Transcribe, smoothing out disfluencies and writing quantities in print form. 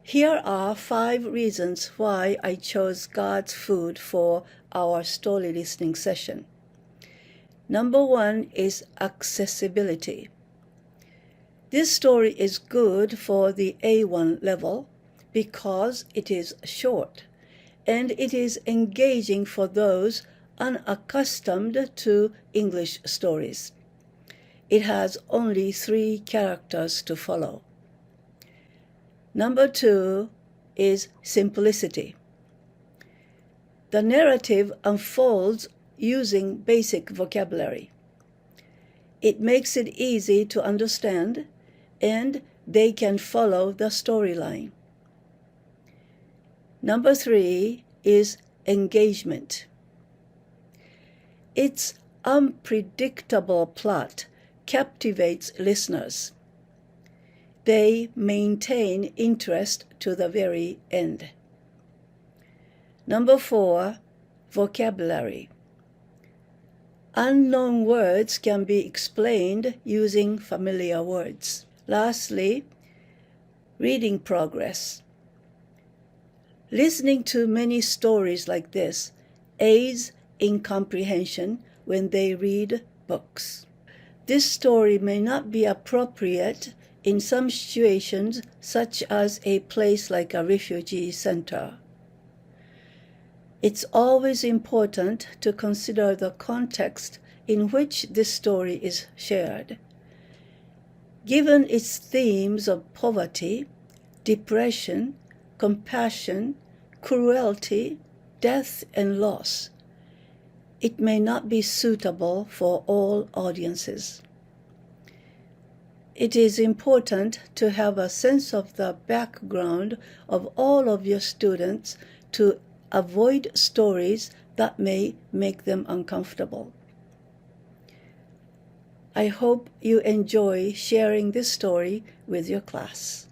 Here are 5 reasons why I chose God's food for our story listening session. Number 1 is accessibility. This story is good for the A1 level because it is short, and it is engaging for those unaccustomed to English stories. It has only 3 characters to follow. Number 2 is simplicity. The narrative unfolds using basic vocabulary. It makes it easy to understand, and they can follow the storyline. Number 3 is engagement. Its unpredictable plot captivates listeners. They maintain interest to the very end. Number 4, vocabulary. Unknown words can be explained using familiar words. Lastly, reading progress. Listening to many stories like this aids in comprehension when they read books. This story may not be appropriate in some situations, such as a place like a refugee center. It's always important to consider the context in which this story is shared. Given its themes of poverty, depression, compassion, cruelty, death, and loss, it may not be suitable for all audiences. It is important to have a sense of the background of all of your students to avoid stories that may make them uncomfortable. I hope you enjoy sharing this story with your class.